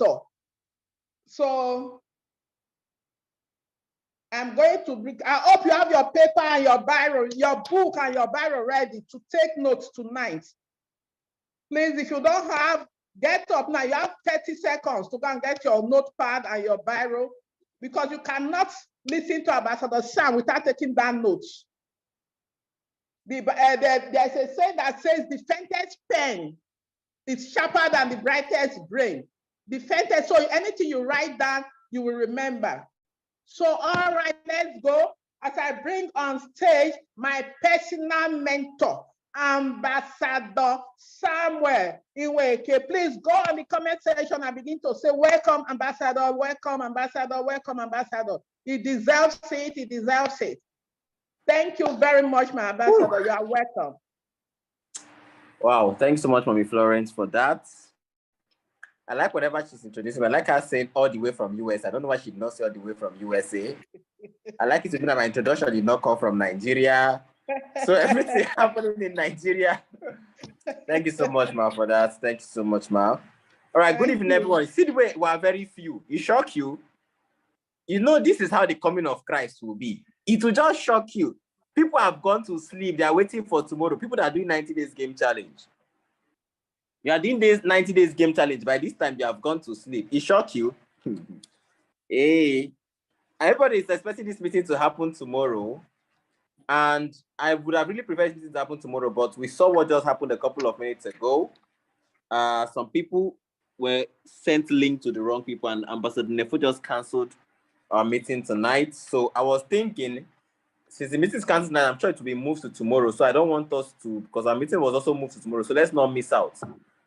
mentor. So I'm going to bring, I hope you have your paper and your biro, your book and your biro ready to take notes tonight. Please, if you don't have, get up now. You have 30 seconds to go and get your notepad and your biro, because you cannot listen to Ambassador Sam without taking down notes. There's a saying that says the faintest pen is sharper than the brightest brain. The faintest, so anything you write down, you will remember. So, all right, let's go. As I bring on stage my personal mentor, Ambassador Samuel Nweke. Please go on the comment section and begin to say, welcome, Ambassador, welcome, Ambassador, welcome, Ambassador. He deserves it, he deserves it. Thank you very much, my Ambassador. You are welcome. Wow, thanks so much, Mommy Florence, for that. I like whatever she's introducing. I like her saying all the way from US. I don't know why she did not say all the way from USA. I like it to be that my introduction did not come from Nigeria. So everything happening in Nigeria. Thank you so much, Ma, for that. Thank you so much, Ma. All right, good evening, everyone. See the way we are very few. It shock you. You know, this is how the coming of Christ will be. It will just shock you. People have gone to sleep. They are waiting for tomorrow. People that are doing 90 days game challenge. You are doing this 90 days game challenge. By this time, they have gone to sleep. It shocked you. Hey, everybody is expecting this meeting to happen tomorrow. And I would have really preferred this to happen tomorrow, but we saw what just happened a couple of minutes ago. Some people were sent link to the wrong people, and Ambassador Nefu just canceled our meeting tonight. So I was thinking, since the meeting is cancelled tonight, I'm sure it will be moved to tomorrow. So I don't want us to, because our meeting was also moved to tomorrow. So let's not miss out.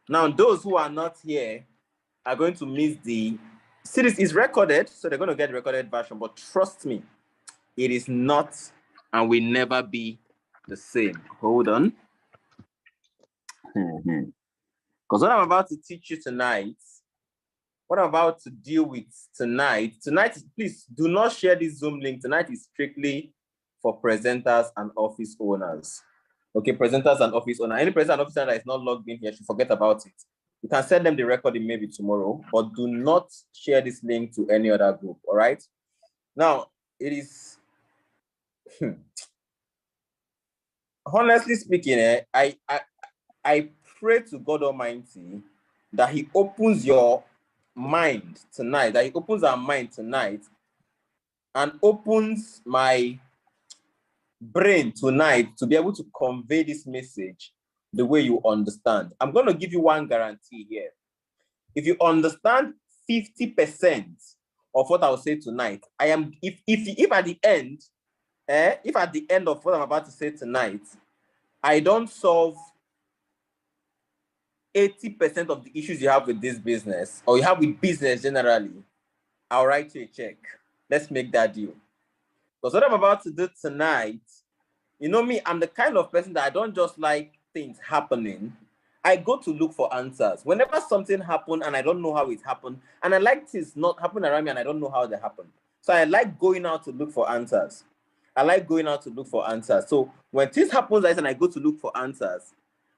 Now, those who are not here are going to miss the series. Is recorded, so they're going to get the recorded version. But trust me, it is not and will never be the same. Hold on. Because what I'm about to teach you tonight, what I'm about to deal with tonight, please do not share this Zoom link. Tonight is strictly for presenters and office owners. Okay, presenters and office owner. Any presenter and office owner that is not logged in here should forget about it. You can send them the recording maybe tomorrow, but do not share this link to any other group, all right? Now, it is, honestly speaking, I pray to God Almighty that He opens your mind tonight, that He opens our mind tonight and opens my brain tonight to be able to convey this message the way you understand. I'm going to give you one guarantee here. If you understand 50% of what I'll say tonight, if at the end of what I'm about to say tonight, I don't solve 80% of the issues you have with this business, or you have with business generally, I'll write you a check. Let's make that deal. Because what I'm about to do tonight, you know me, I'm the kind of person that I don't just like things happening. I go to look for answers. Whenever something happened and I don't know how it happened, and I like things not happen around me and I don't know how they happen. So I like going out to look for answers. So when things happen and I go to look for answers,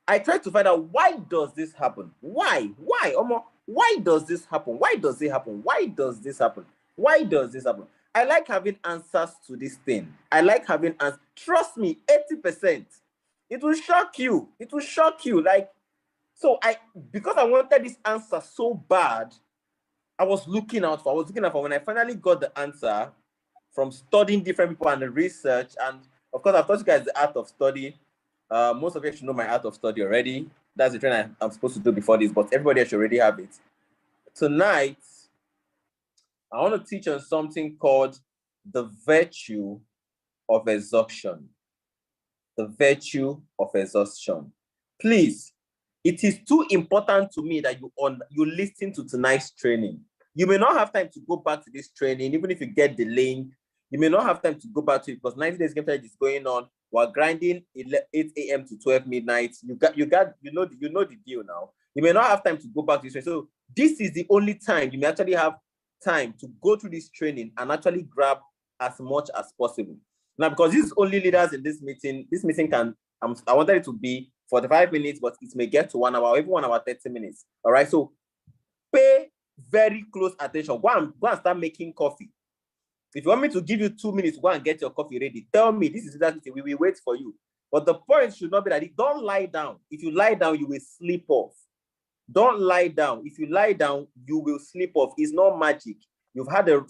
I try to find out, why does this happen? Why? Why does this happen? Why does it happen? Why does this happen? Why does this happen? I like having answers to this thing. I like having answers. Trust me, 80%. It will shock you. It will shock you. Because I wanted this answer so bad, I was looking out for when I finally got the answer from studying different people and the research. And of course, I've taught you guys the art of study. Most of you should know my art of study already. That's the training I'm supposed to do before this, but everybody should already have it. Tonight, I want to teach on something called the virtue of exhaustion. The virtue of exhaustion. Please, it is too important to me that you listen to tonight's training. You may not have time to go back to this training, even if you get the link. You may not have time to go back to it because 90 days game challenge is going on. We're grinding 8 a.m. to 12 midnight. You know the deal now. You may not have time to go back to this training. So this is the only time you may actually have time to go through this training and actually grab as much as possible. Now, because this is only leaders in this meeting I wanted it to be 45 minutes, but it may get to 1 hour, even 1 hour, 30 minutes. All right. So pay very close attention. Go and start making coffee. If you want me to give you 2 minutes, go and get your coffee ready. Tell me, this is exactly, we will wait for you. But the point should not be that don't lie down. If you lie down, you will sleep off. Don't lie down. If you lie down, you will sleep off. It's not magic. You've had a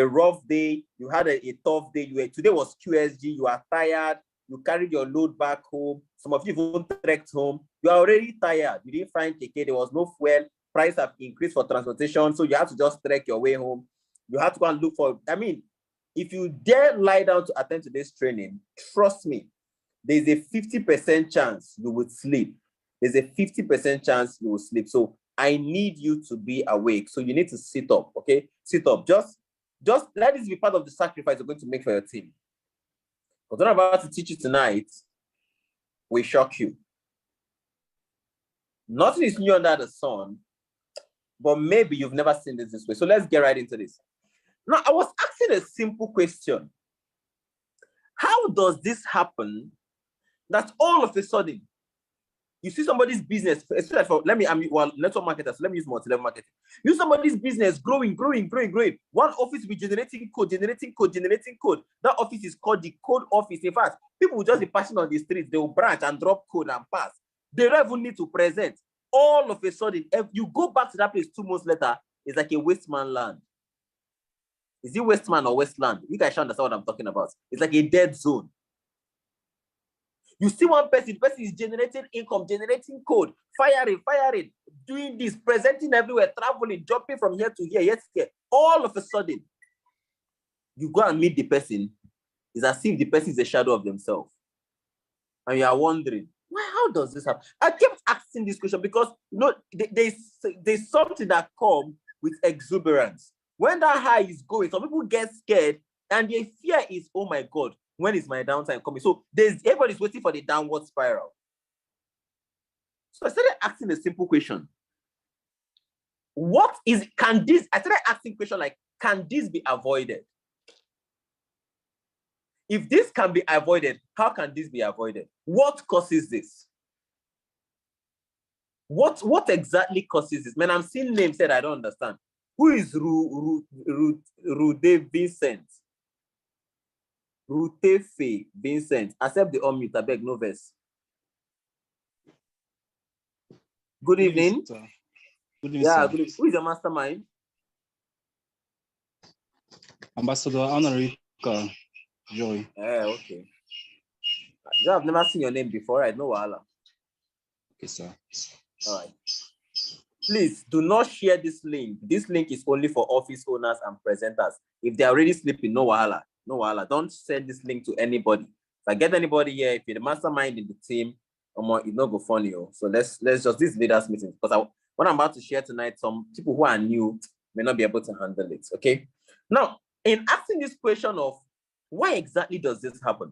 rough day. You had a tough day. Today was QSG. You are tired. You carried your load back home. Some of you even trekked home. You are already tired. You didn't find keke. There was no fuel. Price have increased for transportation. So you have to just trek your way home. You have to go and look for, if you dare lie down to attend to this training, trust me, there's a 50% chance you would sleep. There's a 50% chance you will sleep. So I need you to be awake. So you need to sit up, okay? Sit up. Just let this be part of the sacrifice you're going to make for your team. What I'm about to teach you tonight will shock you. Nothing is new under the sun, but maybe you've never seen this way. So let's get right into this. Now, I was asking a simple question. How does this happen that all of a sudden you see somebody's business, especially for, network marketers, let me use multi-level marketing. You somebody's business growing. One office will be generating code. That office is called the code office. In fact, people will just be passing on the streets. They will branch and drop code and pass. They don't even need to present. All of a sudden, if you go back to that place 2 months later, it's like a wasteland land. Is it Westman or Westland? You guys should understand what I'm talking about. It's like a dead zone. You see one person, the person is generating income, generating code, firing, doing this, presenting everywhere, traveling, jumping from here to here, here. All of a sudden, you go and meet the person. It's as if the person is a shadow of themselves. And you are wondering, how does this happen? I kept asking this question because there's something that comes with exuberance. When that high is going, some people get scared and their fear is, oh my God, when is my downtime coming? So everybody's waiting for the downward spiral. So I started asking a simple question. I started asking question like, can this be avoided? If this can be avoided, how can this be avoided? What causes this? What exactly causes this? Man, I'm seeing names that I don't understand. Who is Rude Vincent? Rutefe Vincent. Accept the unmute, I beg, no verse. Good evening. Good evening, yeah, sir. good evening. Who is your mastermind? Ambassador Honorary Joy. Okay. I've never seen your name before, right? No wahala. Okay, sir. All right. Please do not share this link. This link is only for office owners and presenters. If they're already sleeping, no wahala. No wahala. Don't send this link to anybody. If I get anybody here, if you're the mastermind in the team, it's not go funny. So let's just this leaders meeting, because what I'm about to share tonight, some people who are new may not be able to handle it. Okay. Now, in asking this question of why exactly does this happen?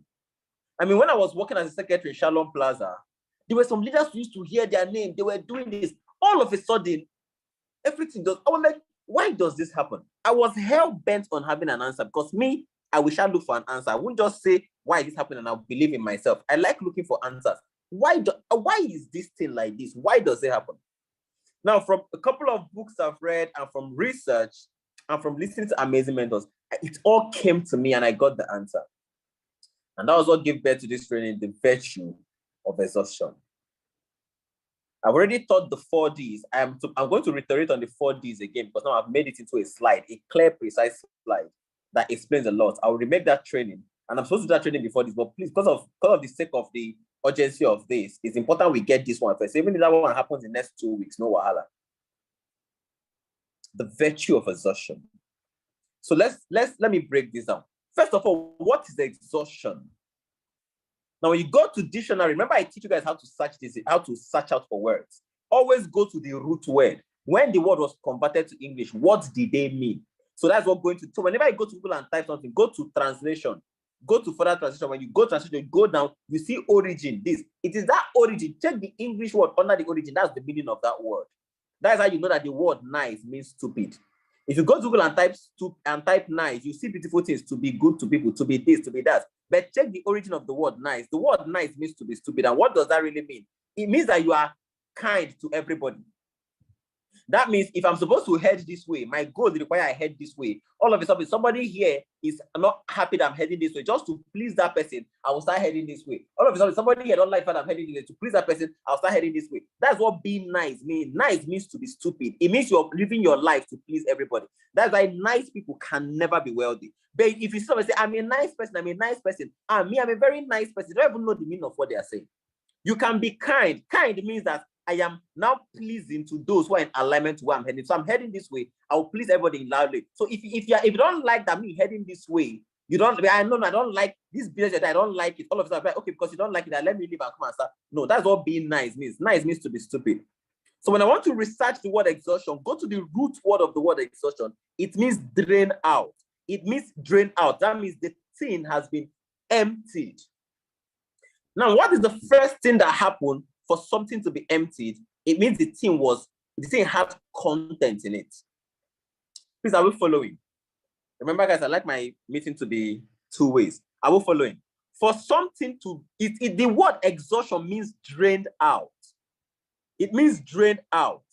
When I was working as a secretary in Shalom Plaza, there were some leaders who used to hear their name. They were doing this. All of a sudden, everything does. I was like, why does this happen? I was hell-bent on having an answer because I wish I look for an answer. I wouldn't just say why this happened and I'll believe in myself. I like looking for answers. Why is this thing like this? Why does it happen? Now, from a couple of books I've read and from research and from listening to amazing mentors, it all came to me and I got the answer. And that was what gave birth to this training, the virtue of exhaustion. I've already taught the 4 Ds. I'm going to reiterate on the 4 Ds again because now I've made it into a slide, a clear, precise slide that explains a lot. I'll remake that training. And I'm supposed to do that training before this, but please, because of the sake of the urgency of this, it's important we get this one first. Even if that one happens in the next 2 weeks, no wahala. The virtue of exhaustion. So let me break this down. First of all, what is exhaustion? Now, when you go to dictionary, remember I teach you guys how to search out for words. Always go to the root word. When the word was converted to English, what did they mean? So that's what so whenever I go to Google and type something, go to translation, go to further translation. When you go to translation, you go down, you see origin, this. It is that origin. Check the English word under the origin. That's the meaning of that word. That's how you know that the word nice means stupid. If you go to Google and type nice, you see beautiful things, to be good to people, to be this, to be that. But check the origin of the word nice. The word nice means to be stupid. And what does that really mean? It means that you are kind to everybody. That means if I'm supposed to head this way, my goal require I head this way. All of a sudden, somebody here is not happy that I'm heading this way. Just to please that person, I will start heading this way. All of a sudden, somebody here don't like that I'm heading this way. To please that person, I'll start heading this way. That's what being nice means. Nice means to be stupid. It means you're living your life to please everybody. That's why nice people can never be wealthy. But if you say, I'm a nice person, I'm a nice person. I'm a very nice person. You don't even know the meaning of what they are saying. You can be kind. Kind means that I am now pleasing to those who are in alignment to where I'm heading. So I'm heading this way. I will please everybody loudly. So if you don't like that me heading this way, you don't. I know I don't like this business. I don't like it. All of a sudden, okay, because you don't like it, let me leave and come and start. No, that's what being nice means. Nice means to be stupid. So when I want to research the word exhaustion, go to the root word of the word exhaustion. It means drain out. It means drain out. That means the thing has been emptied. Now, what is the first thing that happened for something to be emptied? It means the thing had content in it. Please, are we following? Remember, guys, I like my meeting to be two ways. Are we following? For something to, the word exhaustion means drained out. It means drained out.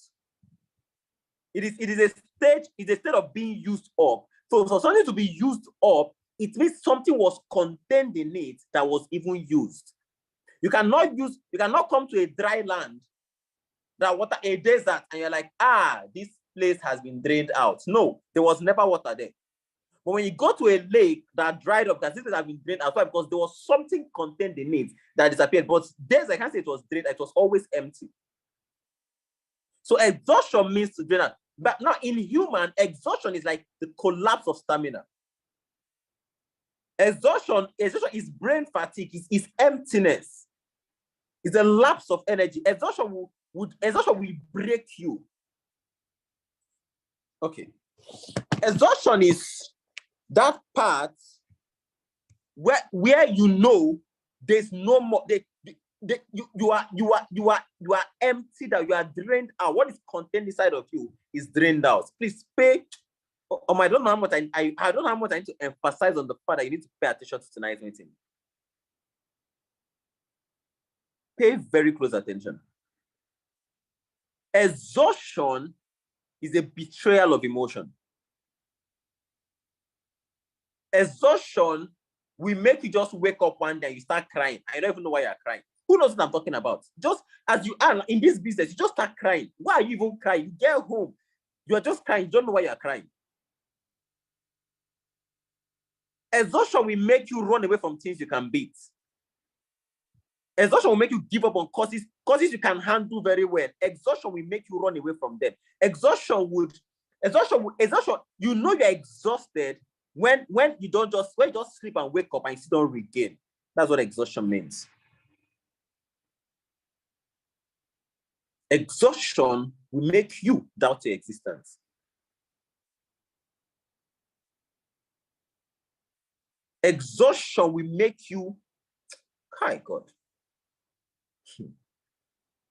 It is a state of being used up. So for something to be used up, it means something was contained in it that was even used. You cannot come to a dry land, a desert, and you're like, this place has been drained out. No, there was never water there. But when you go to a lake that dried up, that this has been drained out, because there was something contained in it that disappeared. But there's, I can't say it was drained, it was always empty. So exhaustion means to drain out. But now in human, exhaustion is like the collapse of stamina. Exhaustion is brain fatigue, is emptiness. It's a lapse of energy. Exhaustion will break you. Okay. Exhaustion is that part where you know there's no more. You are empty, that you are drained out. What is contained inside of you is drained out. Please pay. I don't know how much I don't know how much I need to emphasize on the fact that you need to pay attention to tonight's meeting. Pay very close attention. Exhaustion is a betrayal of emotion. Exhaustion will make you just wake up one day and you start crying. I don't even know why you're crying. Who knows what I'm talking about? Just as you are in this business, you just start crying. Why are you even crying? You get home, you are just crying. You don't know why you're crying. Exhaustion will make you run away from things you can beat. Exhaustion will make you give up on causes you can handle very well. Exhaustion will make you run away from them. Exhaustion, you know you're exhausted when you just sleep and wake up and you still don't regain. That's what exhaustion means. Exhaustion will make you doubt your existence. Exhaustion will make you, hi God.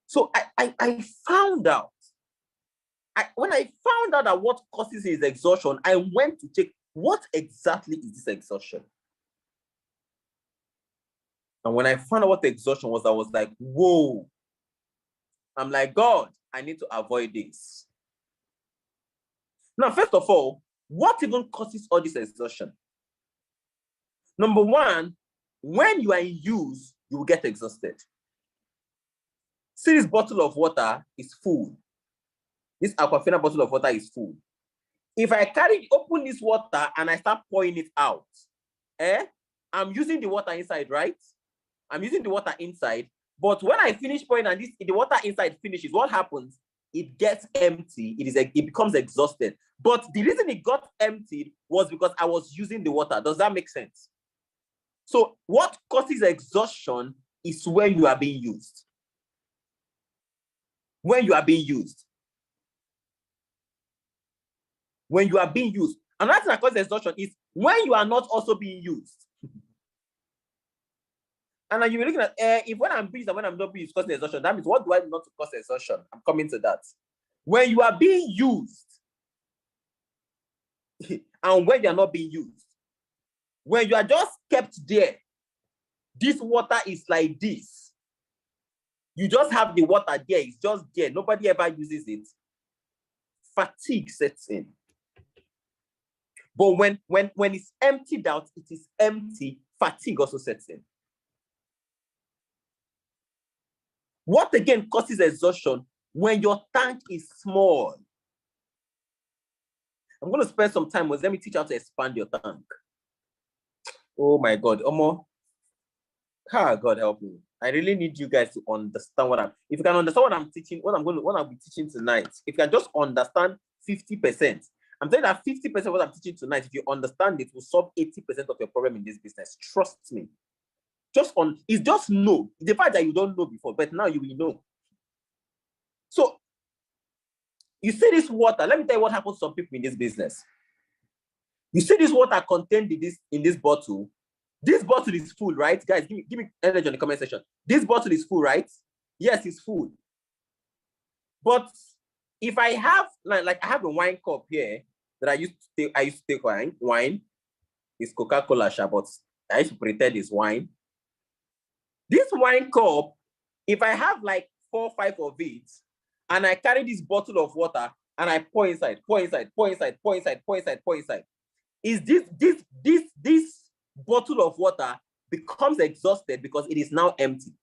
So I found out, when I found out that what causes is exhaustion, I went to check what exactly is this exhaustion. And when I found out what the exhaustion was, I was like, whoa. I'm like, God, I need to avoid this. Now, first of all, what even causes all this exhaustion? Number one, when you are in use, you will get exhausted. See, this bottle of water is full. This Aquafina bottle of water is full. If I open this water and I start pouring it out, I'm using the water inside, right? I'm using the water inside. But when I finish pouring and the water inside finishes, what happens? It gets empty. It becomes exhausted. But the reason it got emptied was because I was using the water. Does that make sense? So what causes exhaustion is when you are being used. When you are being used. When you are being used. Another thing that causes exhaustion is when you are not also being used. And then you're looking at, if when I'm busy and when I'm not being used causes exhaustion, that means what do I do not to cause exhaustion? I'm coming to that. When you are being used and when you are not being used, when you are just kept there, this water is like this. You just have the water there, it's just there. Nobody ever uses it. fatigue sets in. But when it's emptied out, it is empty, fatigue also sets in. What again causes exhaustion? When your tank is small. I'm going to spend some time with, let me teach you how to expand your tank. Oh my God, Omo. God help me. I really need you guys to understand if you can understand what I'm teaching, what I'll be teaching tonight. If you can just understand 50%, I'm saying that 50% of what I'm teaching tonight, if you understand it, will solve 80% of your problem in this business. Trust me. It's just know. The fact that you don't know before, but now you will know. So you see this water. Let me tell you what happens to some people in this business. You see this water contained in this bottle. This bottle is full, right? Guys, give me energy in the comment section. This bottle is full, right? Yes, it's full. But if I have like I have a wine cup here that I used to take wine. It's Coca-Cola, but I used to pretend it's wine. This wine cup, if I have like 4 or 5 of it, and I carry this bottle of water and I pour inside, is this bottle of water becomes exhausted because it is now empty.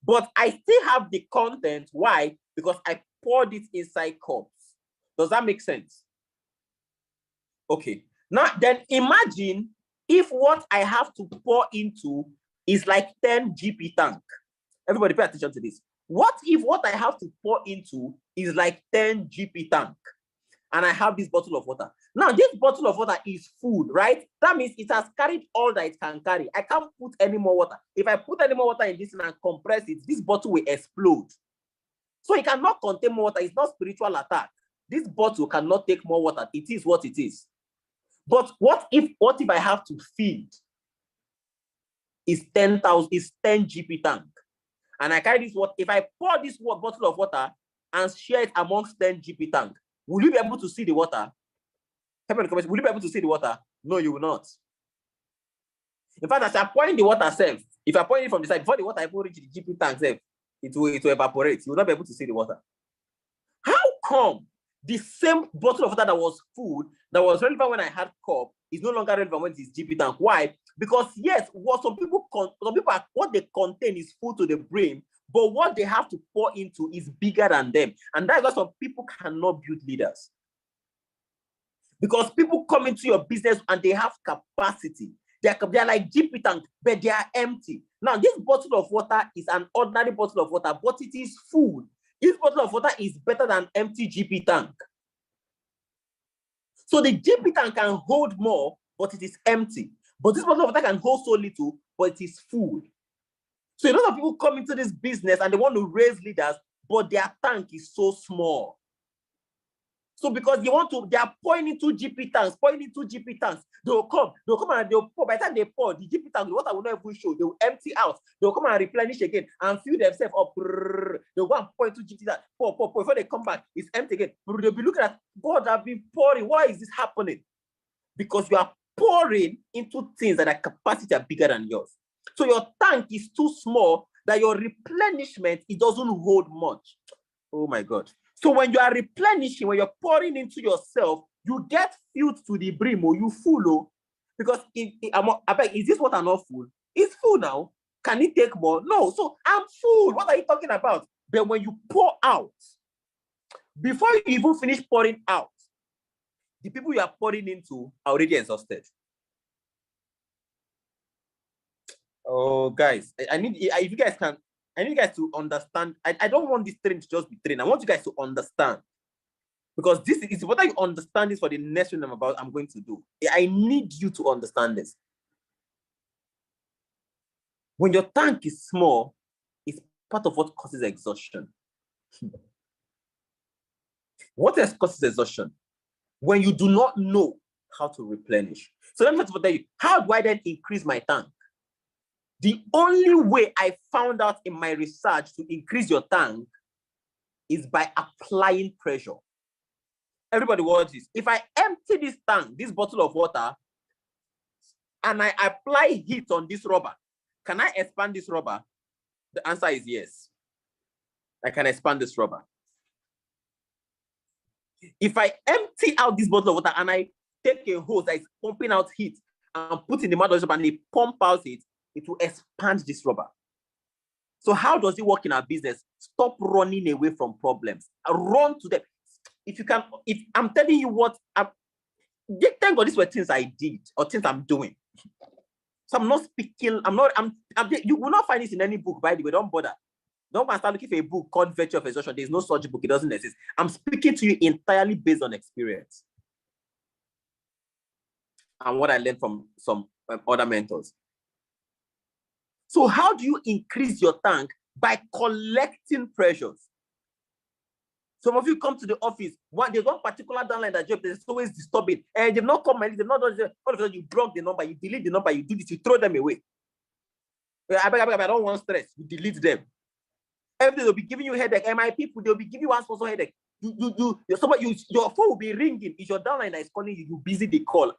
But I still have the content. Why? Because I poured it inside cups. Does that make sense? Okay. Now, then imagine if what I have to pour into is like 10 GP tank. Everybody pay attention to this. What if what I have to pour into is like 10 GP tank? And I have this bottle of water. Now, this bottle of water is full, right? That means it has carried all that it can carry. I can't put any more water. If I put any more water in this and compress it, this bottle will explode. So it cannot contain more water. It's not spiritual attack. This bottle cannot take more water. It is what it is. But what if I have to feed is 10 GP tank? And I carry this water. If I pour this bottle of water and share it amongst 10 GP tank, will you be able to see the water? Will you be able to see the water? No, you will not. In fact, as I pour in the water self, if I pour it from the side, before the water I pour into the GP tank self, it will evaporate. You will not be able to see the water. How come the same bottle of water that was full, that was relevant when I had cup, is no longer relevant when it is GP tank? Why? Because yes, what what they contain is full to the brim, but what they have to pour into is bigger than them. And that's why some people cannot build leaders. Because people come into your business and they have capacity. They're like GP tank, but they are empty. Now, this bottle of water is an ordinary bottle of water, but it is full. This bottle of water is better than empty GP tank. So the GP tank can hold more, but it is empty. But this bottle of water can hold so little, but it is full. So a lot of people come into this business and they want to raise leaders, but their tank is so small. So because they are pouring into GP tanks, they'll come and they'll pour. By the time they pour, the GP tank, the water will not even show. They will empty out. They'll come and replenish again and fill themselves up. They'll go and pour into GP tank, pour. Before they come back, it's empty again. They'll be looking at, God, I've been pouring. Why is this happening? Because you are pouring into things that are capacity are bigger than yours. So your tank is too small that your replenishment, it doesn't hold much. Oh my God. So when you are replenishing, when you're pouring into yourself, you get filled to the brim, or you full. Because is this water not full? It's full now. Can it take more? No. So I'm full. What are you talking about? But when you pour out, before you even finish pouring out, the people you are pouring into are already exhausted. Oh, guys, I need you guys to understand. I don't want this training to just be training. I want you guys to understand. Because this is what I understand this for the next one I'm going to do. I need you to understand this. When your tank is small, it's part of what causes exhaustion. What else causes exhaustion? When you do not know how to replenish. So let me tell you, how do I then increase my tank? The only way I found out in my research to increase your tank is by applying pressure. Everybody watch this. If I empty this tank, this bottle of water, and I apply heat on this rubber, can I expand this rubber? The answer is yes. I can expand this rubber. If I empty out this bottle of water and I take a hose that is pumping out heat and put in the mouth of the rubber and it pump out it will expand this rubber. So how does it work in our business? Stop running away from problems. Run to them. If you can, if I'm telling you what, thank God these were things I did or things I'm doing. So I'm not speaking, you will not find this in any book, by the way, don't bother. Don't start looking for a book called Virtue of Exhaustion. There's no such book, it doesn't exist. I'm speaking to you entirely based on experience and what I learned from some other mentors. So how do you increase your tank? By collecting pressures. Some of you come to the office, there's one particular downline that job that's always disturbing, and they've not come, they've not done, all of a sudden you block the number, you delete the number, you do this, you throw them away. I don't want stress, you delete them. Every day they'll be giving you headache, and my people, they'll be giving you one sponsor headache. Your phone will be ringing. It's your downline that is calling you, you busy the call.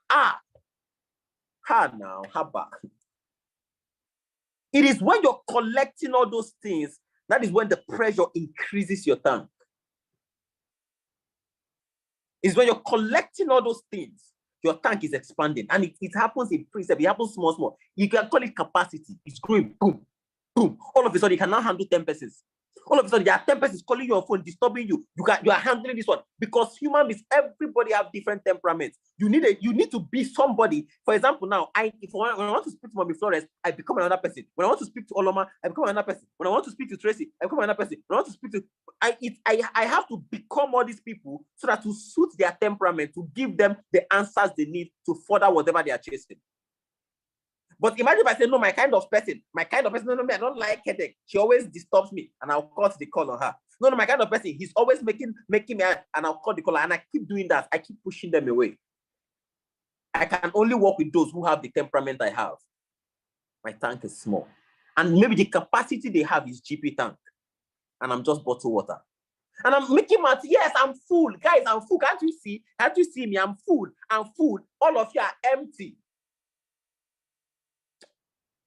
Now, back. It is when you're collecting all those things, that is when the pressure increases your tank. It's when you're collecting all those things, your tank is expanding. And it happens in precept, it happens small. You can call it capacity. It's growing, boom, boom. All of a sudden, you can now handle 10 persons. All of a sudden, there are 10 persons calling you on phone, disturbing you. You are handling this one. Because human beings, everybody have different temperaments. You need to be somebody. For example, now, when I want to speak to Mommy Flores, I become another person. When I want to speak to Oloma, I become another person. When I want to speak to Tracy, I become another person. When I want to speak to I have to become all these people so that to suit their temperament, to give them the answers they need to further whatever they are chasing. But imagine if I say, no, my kind of person, no, I don't like headache. She always disturbs me and I'll cut the call on her. No, my kind of person, he's always making me, and I'll cut the call, and I keep doing that. I keep pushing them away. I can only work with those who have the temperament I have. My tank is small. And maybe the capacity they have is GP tank. And I'm just bottled water. And I'm making math. Yes, I'm full. Guys, I'm full. Can't you see? Can't you see me? I'm full. I'm full. All of you are empty.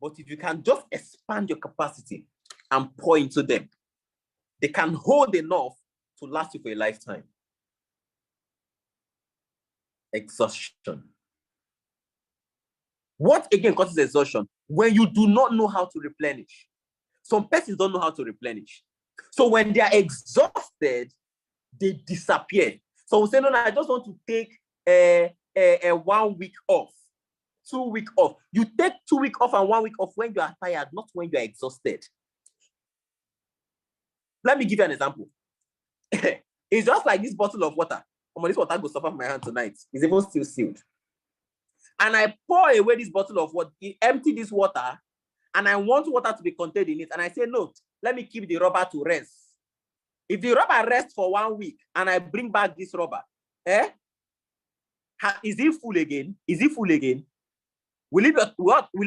But if you can just expand your capacity and pour into them, they can hold enough to last you for a lifetime. Exhaustion. What again causes exhaustion? When you do not know how to replenish. Some persons don't know how to replenish. So when they are exhausted, they disappear. So we say, no, I just want to take a 1 week off. 2 weeks off. You take 2 weeks off and 1 week off when you are tired, not when you are exhausted. Let me give you an example. It's just like this bottle of water. This water goes off my hand tonight. It's even still sealed. And I pour away this bottle of water, empty this water, and I want water to be contained in it. And I say, no, let me keep the rubber to rest. If the rubber rests for 1 week and I bring back this rubber, is it full again? Is it full again? Will it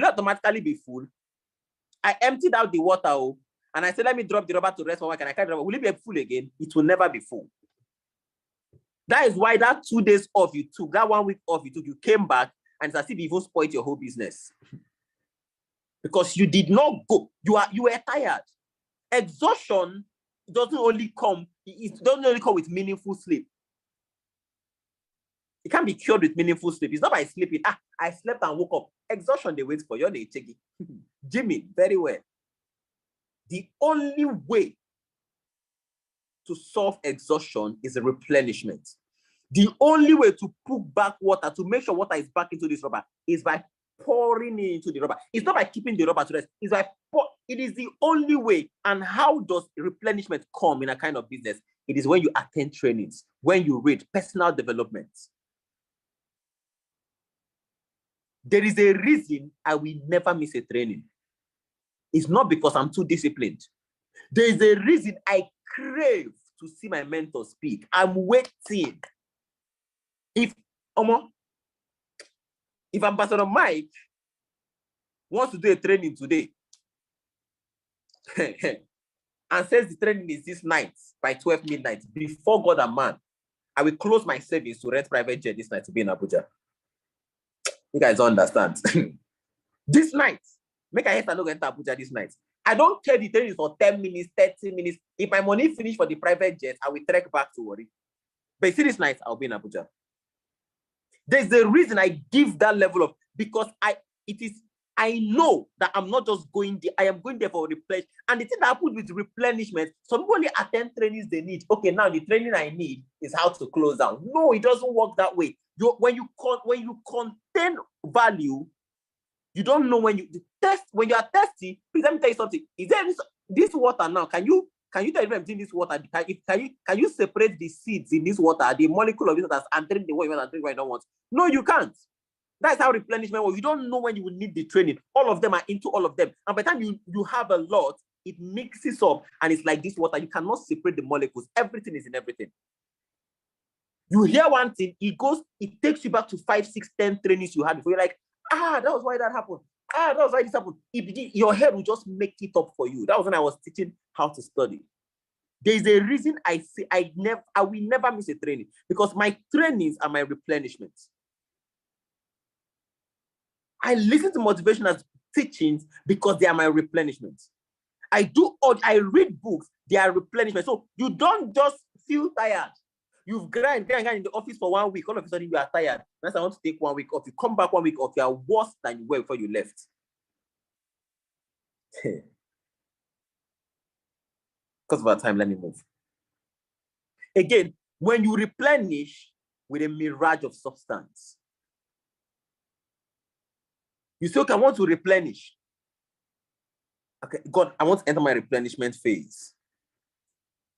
automatically be full? I emptied out the water, and I said, let me drop the rubber to rest for 1 week, and I can't rubber. Will it be full again? It will never be full. That is why that 2 days off you took, that 1 week off you took, you came back, and it's as if you even spoiled your whole business. Because you did not go. You were tired. Exhaustion doesn't only come with meaningful sleep. It can't be cured with meaningful sleep. It's not by sleeping. I slept and woke up. Exhaustion, they wait for you. They take it. Jimmy, very well. The only way to solve exhaustion is a replenishment. The only way to put back water, to make sure water is back into this rubber, is by pouring it into the rubber. It's not by keeping the rubber to rest. It's by it is the only way. And how does replenishment come in a kind of business? It is when you attend trainings, when you read personal development. There is a reason I will never miss a training. It's not because I'm too disciplined. There is a reason I crave to see my mentor speak. I'm waiting. If Ambassador Mike wants to do a training today and says the training is this night by 12 midnight, before God and man, I will close my savings to rent private jet this night to be in Abuja. You guys don't understand. This night, make a haste and enter Abuja this night. I don't care the training is for 10 minutes, 30 minutes. If my money finish for the private jet, I will trek back to worry. But you see this night, I'll be in Abuja. There's a reason I give that level of, because I know that I'm not just going there, I am going there for replenish. And the thing that happens with replenishment, some people only attend trainings they need. Okay, now the training I need is how to close down. No, it doesn't work that way. When you contain value, you don't know when you test. When you are thirsty, please let me tell you something. Is there this water now? Can you tell me if in this water? Can you separate the seeds in this water, the molecule of it that's entering the water you want and drink what you don't want? No, you can't. That's how replenishment works. You don't know when you will need the training. All of them are into all of them. And by the time you have a lot, it mixes up and it's like this water. You cannot separate the molecules. Everything is in everything. You hear one thing, it takes you back to 5, 6, 10 trainings you had before. You're like, that was why that happened. That was why this happened. Your head will just make it up for you. That was when I was teaching how to study. There's a reason I say I will never miss a training, because my trainings are my replenishments. I listen to motivational teachings because they are my replenishments. I read books, they are replenishment. So you don't just feel tired. You've grind in the office for 1 week, all of a sudden you are tired. That's I want to take 1 week off. You come back 1 week off, you are worse than you were before you left. Because of our time, let me move. Again, when you replenish with a mirage of substance, you say, okay, I want to replenish. Okay, God, I want to enter my replenishment phase.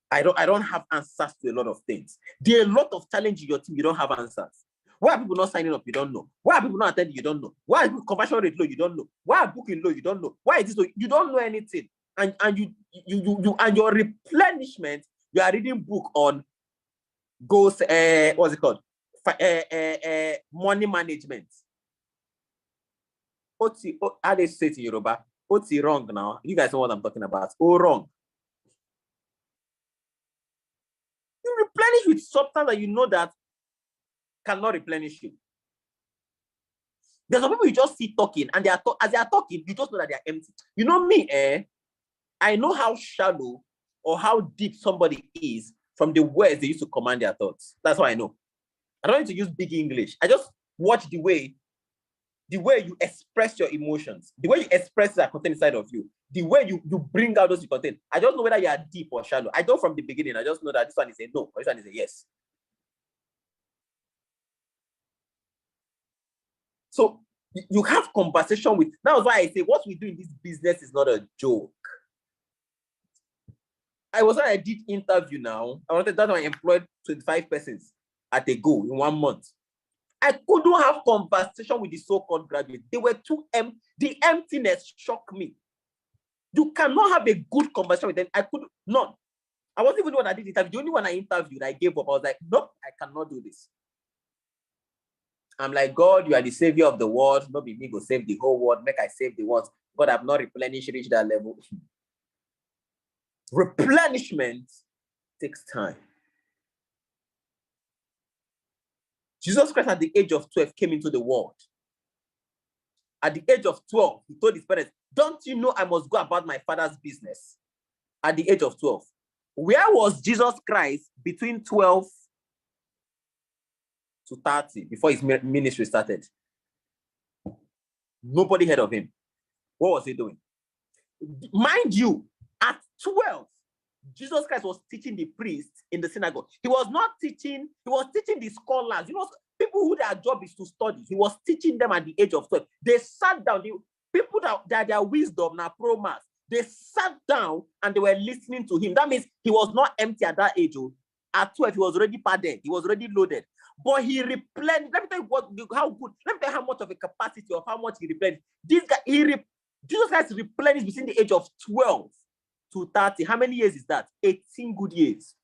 I don't have answers to a lot of things. There are a lot of challenges in your team, you don't have answers. Why are people not signing up? You don't know. Why are people not attending? You don't know. Why is conversion rate low? You don't know. Why are booking low? You don't know. Why is this low? You don't know anything. And you and your replenishment, you are reading book on goals, what's it called? Money management. How they say it in Yoruba? What's wrong now? You guys know what I'm talking about. Oh, wrong. You replenish with substance that you know that cannot replenish you. There's some people you just see talking, and as they are talking, you just know that they are empty. You know me, I know how shallow or how deep somebody is from the words they used to command their thoughts. That's how I know. I don't need to use big English. I just watch the way you express your emotions, the way you express that content inside of you, the way you bring out those content. I don't know whether you are deep or shallow. I don't from the beginning. I just know that this one is a no, or this one is a yes. So you have conversation with, that's why I say what we do in this business is not a joke. When I did interview now, I employed 25 persons at a go in 1 month. I couldn't have conversation with the so-called graduates. They were too empty. The emptiness shocked me. You cannot have a good conversation with them. I could not. I wasn't even the one I did interview. The only one I interviewed, I gave up. I was like, nope, I cannot do this. I'm like, God, you are the savior of the world. Not be me go save the whole world. Make I save the world. God, I've not replenished, reached that level. Replenishment takes time. Jesus Christ at the age of 12 came into the world. At the age of 12, he told his parents, don't you know I must go about my father's business? At the age of 12. Where was Jesus Christ between 12 to 30 before his ministry started? Nobody heard of him. What was he doing? Mind you, at 12, Jesus Christ was teaching the priests in the synagogue. He was not teaching, he was teaching the scholars. You know, people who their job is to study. He was teaching them at the age of 12. They sat down, people that their wisdom now pro-mass, they sat down and they were listening to him. That means he was not empty at that age. At 12, he was already padded, he was already loaded. But he replenished. Let me tell you how good, let me tell you how much of a capacity of how much he replenished. This guy, Jesus Christ replenished between the age of 12 to 30. How many years is that? 18 good years.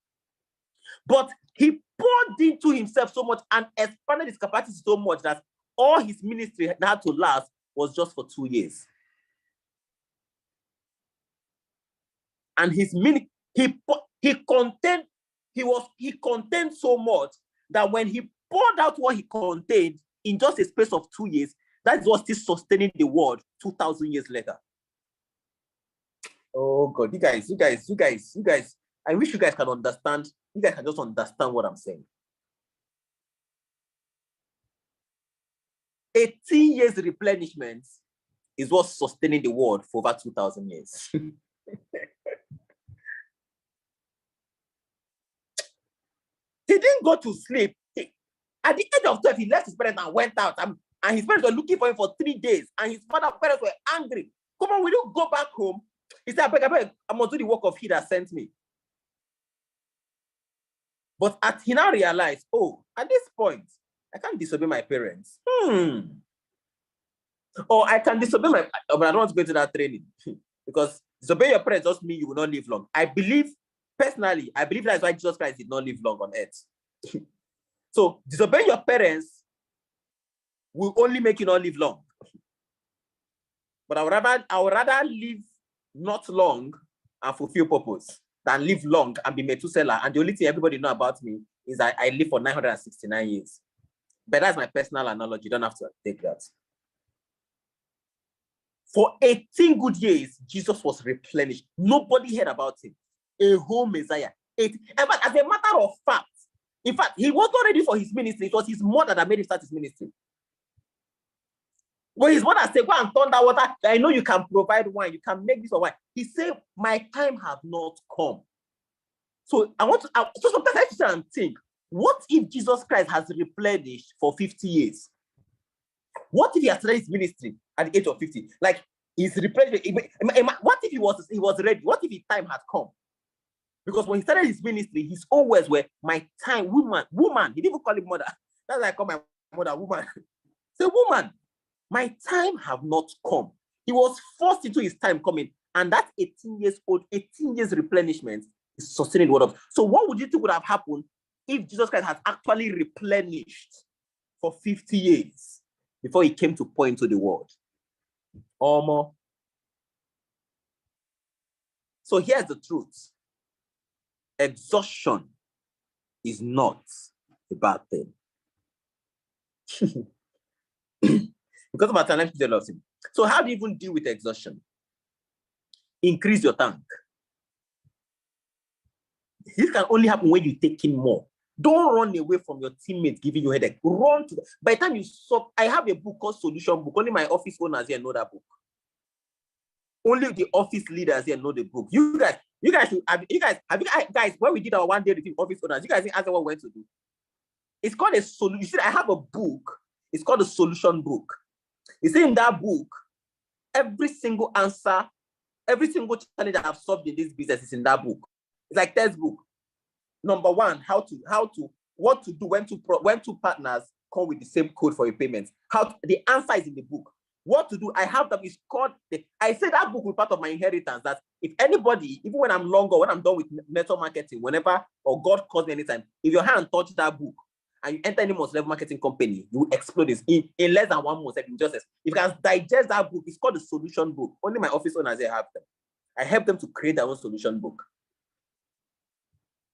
But he poured into himself so much and expanded his capacity so much that all his ministry that had to last was just for 2 years. And his ministry, he contained so much that when he poured out what he contained in just a space of 2 years, that is what still sustaining the world 2,000 years later. Oh God, you guys, I wish you guys can understand. You guys can just understand what I'm saying. 18 years replenishment is what's sustaining the world for over 2,000 years. He didn't go to sleep. At the age of 12, he left his parents and went out. And his parents were looking for him for 3 days. And his parents were angry. Come on, will you go back home? He said, I beg, I must do the work of he that sent me. But he now realized, oh, at this point, I can't disobey my parents. Or I can disobey but I don't want to go into that training. Because disobey your parents doesn't mean you will not live long. Personally, I believe that's why Jesus Christ did not live long on earth. So disobeying your parents will only make you not live long. But I would rather live not long and fulfill purpose than live long and be Methuselah. And the only thing everybody know about me is that I live for 969 years. But that's my personal analogy. You don't have to take that. For 18 good years, Jesus was replenished. Nobody heard about him. A whole Messiah. But as a matter of fact, in fact, he was not ready for his ministry. It was his mother that made him start his ministry. When his mother said, go and turn that water, I know you can provide wine, you can make this or wine. He said, my time has not come. So so sometimes I sit and think, what if Jesus Christ has replenished for 50 years? What if he has started his ministry at the age of 50? Like, he's replenished. What if he was ready? What if his time had come? Because when he started his ministry, his own words were, my time, woman. He didn't even call him mother. That's why I call my mother woman. Say, woman, my time have not come. He was forced into his time coming. And that 18 years replenishment is sustaining the word of. So what would you think would have happened if Jesus Christ has actually replenished for 50 years before he came to pour into the world? Or more. So here's the truth. Exhaustion is not a bad thing. Because of our time, let's love him. So how do you even deal with exhaustion? Increase your tank. This can only happen when you take in more. Don't run away from your teammates giving you headache. Run to them. By the time you stop, I have a book called Solution Book. Only my office owners here know that book. Only the office leaders here know the book. You guys, when we did our one day review office owners, you guys didn't ask what we went to do. It's called a solution. You see, I have a book. It's called a Solution Book. You see, in that book, every single answer, every single challenge that I've solved in this business is in that book. It's like textbook. Number one, what to do when two partners come with the same code for your payments. The answer is in the book. What to do? I have them. It's called. I say that book will be part of my inheritance. That if anybody, even when I'm long or when I'm done with network marketing, whenever or God calls me anytime, if your hand touch that book and you enter any multi-level marketing company, you will explode this in less than 1 month. If you can digest that book, it's called the Solution Book. Only my office owners here have them. I help them to create their own solution book.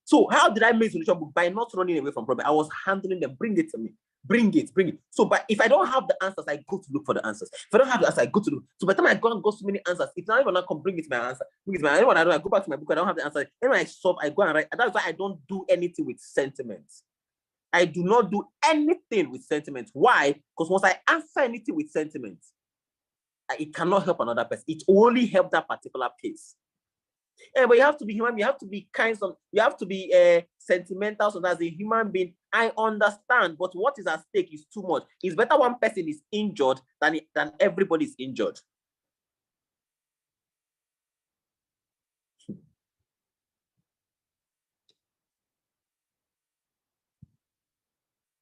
So how did I make solution book? By not running away from problem. I was handling them. Bring it to me. Bring it. So, but if I don't have the answers, I go to look for the answers. If I don't have the answers, I go to look. So by the time I go and so many answers, if not even not come, bring it to my answer. Anyone I don't, I go back to my book. I don't have the answer. When I solve, I go and write. And that's why I don't do anything with sentiments. I do not do anything with sentiments. Why? Because once I answer anything with sentiments, it cannot help another person. It only helps that particular case. Yeah, but you have to be human. You have to be kind. You have to be sentimental. So as a human being, I understand. But what is at stake is too much. It's better one person is injured than everybody is injured.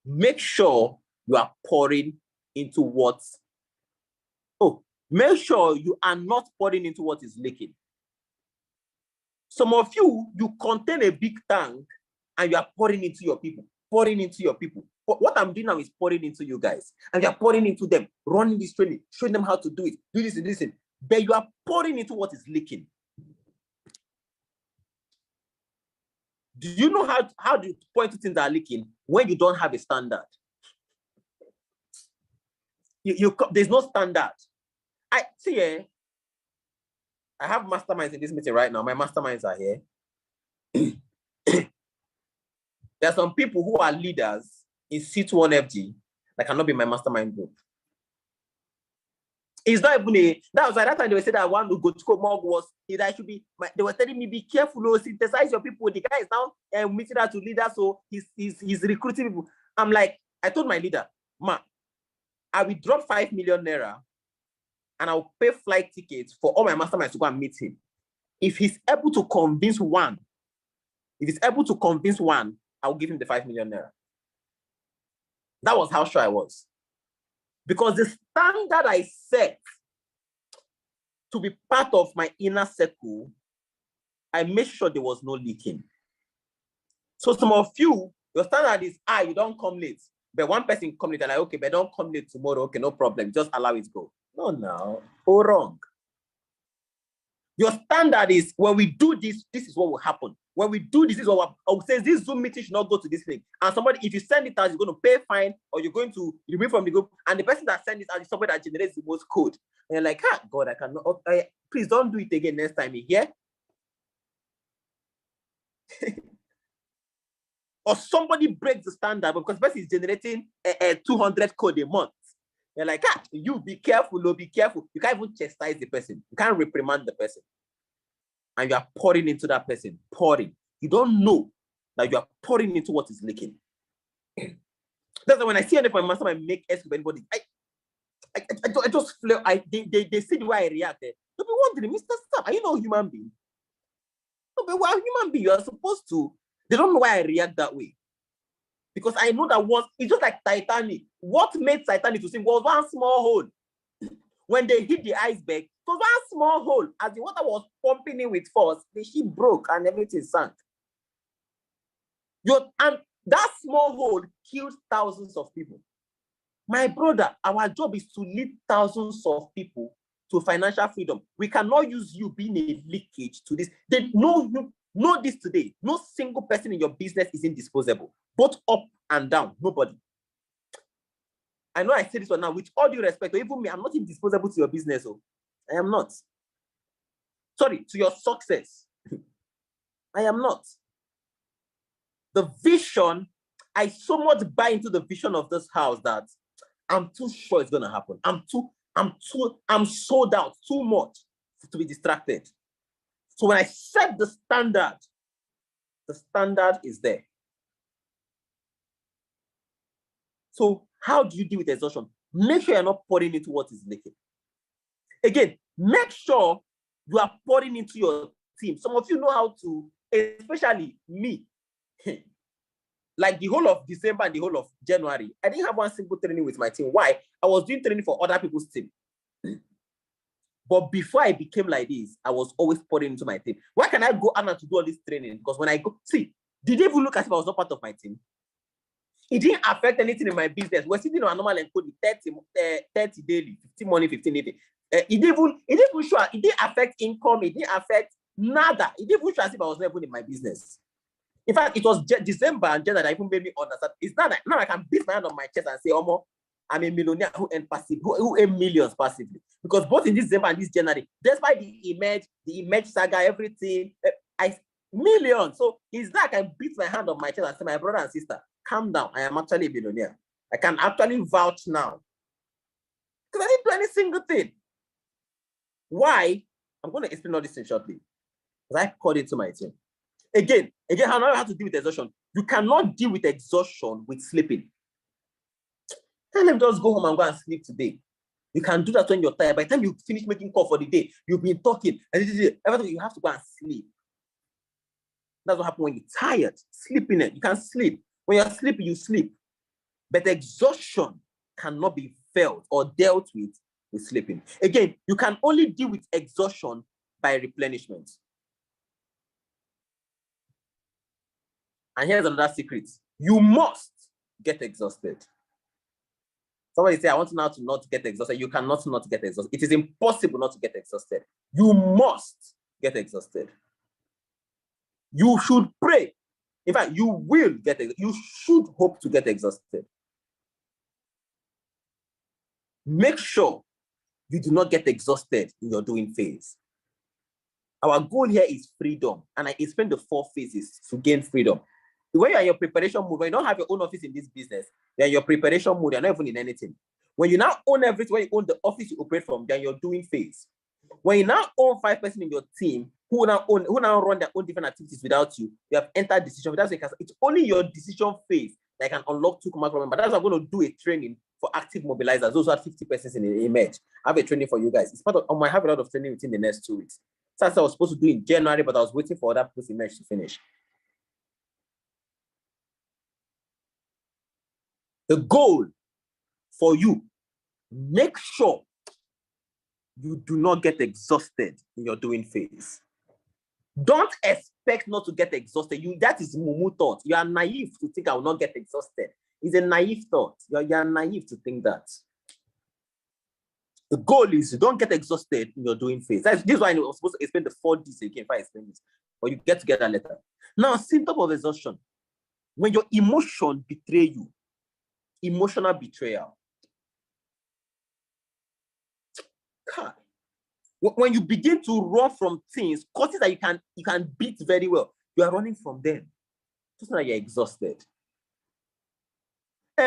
Make sure you are pouring into what. Make sure you are not pouring into what is leaking. Some of you contain a big tank and you are pouring into your people. But what I'm doing now is pouring into you guys. And you are pouring into them, running this training, showing them how to do it, do this and this. But you are pouring into what is leaking. Do you know how do you point to things that are leaking when you don't have a standard? There's no standard. I have masterminds in this meeting right now. My masterminds are here. There are some people who are leaders in C21FG that cannot be my mastermind group. It's not even a, that was at that time they were saying that one who go to Mog was, that should be, they were telling me, be careful, oh, synthesize your people. The guy is now meeting out to leader, so he's recruiting people. I'm like, I told my leader, ma, I will drop 5 million naira and I'll pay flight tickets for all my masterminds to go and meet him. If he's able to convince one, I'll give him the 5 million naira. That was how sure I was. Because the standard I set to be part of my inner circle, I made sure there was no leaking. So some of you, your standard is, you don't come late. But one person come late, and like, okay, but don't come late tomorrow. Okay, no problem. Just allow it go. No. All wrong. Your standard is, when we do this, this is what will happen. When we do this, is what I will say, this Zoom meeting should not go to this thing. And somebody, if you send it out, you're going to pay fine, or you're going to remove from the group. And the person that sends it out is somebody that generates the most code. And you're like, God, I cannot. Please don't do it again next time. You hear? Or somebody breaks the standard because the person is generating 200 code a month. You're like, you be careful, be careful. You can't even chastise the person. You can't reprimand the person. And you are pouring into that person, pouring. You don't know that you are pouring into what is leaking. That's why when I see anything from my master, I make S with anybody. I just flare. They see the way I reacted. They'll be wondering, Mr. Sam, are you not a human being? No, but we're a human being. You are supposed to. They don't know why I react that way. Because I know that once, it's just like Titanic. What made Titanic to sink was one small hole. When they hit the iceberg, it was one small hole. As the water was pumping in with force, the ship broke and everything sank. And that small hole killed thousands of people. My brother, our job is to lead thousands of people to financial freedom. We cannot use you being a leakage to this. They know you. Know this today. No single person in your business is indisposable. Both up and down. Nobody. I know I say this one now with all due respect. Or even me, I'm not indisposable to your business. Oh, I am not. Sorry, to your success. I am not. The vision, I so much buy into the vision of this house that I'm too sure it's gonna happen. I'm sold out too much to be distracted. So when I set the standard is there. So how do you deal with exhaustion? Make sure you're not pouring into what is leaking. Again, make sure you are pouring into your team. Some of you know how to, especially me, like the whole of December and the whole of January, I didn't have one single training with my team. Why? I was doing training for other people's team. But before I became like this, I was always pouring into my team. Why can I go out to do all this training? Because when I go, see, did they even look as if I was not part of my team? It didn't affect anything in my business. We're sitting on a normal encode with 30 daily, 15 money, 15 daily. It didn't even show, it didn't affect income, it didn't affect nada. It didn't even show as if I was not even in my business. In fact, it was December and January that even made me understand. It's not like now I can beat my hand on my chest and say, Omo, I'm a millionaire who earn passive, who earn millions passively. Because both in this December and this January, despite the image saga, everything, millions. So it's not like I can beat my hand on my chest and say, my brother and sister, calm down. I am actually a millionaire. I can actually vouch now. Because I didn't do any single thing. Why? I'm going to explain all this thing shortly. Because I called it to my team. Again, how do I have to deal with exhaustion? You cannot deal with exhaustion with sleeping. Tell them just go home and go and sleep today. You can do that when you're tired. By the time you finish making call for the day, you've been talking, everything, you have to go and sleep. That's what happens when you're tired. Sleeping it. You can't sleep. When you're sleeping, you sleep. But exhaustion cannot be felt or dealt with sleeping. Again, you can only deal with exhaustion by replenishment. And here's another secret. You must get exhausted. Somebody say, I want now to not get exhausted. You cannot not get exhausted. It is impossible not to get exhausted. You must get exhausted. You should pray. In fact, you will get exhausted. You should hope to get exhausted. Make sure you do not get exhausted in your doing phase. Our goal here is freedom. And I explained the 4 phases to gain freedom. When you're in your preparation mode, when you don't have your own office in this business, you're in your preparation mode, you're not even in anything. When you now own everything, when you own the office you operate from, then you're doing phase. When you now own 5 persons in your team who now run their own different activities without you, you have entered decision. That's because it's only your decision phase that can unlock 2 command problem. But that's why I'm going to do a training for active mobilizers. Those who have 50 persons in a merge. I have a training for you guys. It's part of, I might have a lot of training within the next 2 weeks. So that's what I was supposed to do in January, but I was waiting for other people's merge to finish. The goal for you, make sure you do not get exhausted in your doing phase. Don't expect not to get exhausted. That is mumu thought. You are naive to think I will not get exhausted. It's a naive thought. You are naive to think that. The goal is you don't get exhausted in your doing phase. This is why I was supposed to explain the 4 Ds again if I explain this. But you get together later. Now, symptom of exhaustion. When your emotion betray you, emotional betrayal. God. When you begin to run from things, causes that you can beat very well, you are running from them. Just not that you're exhausted.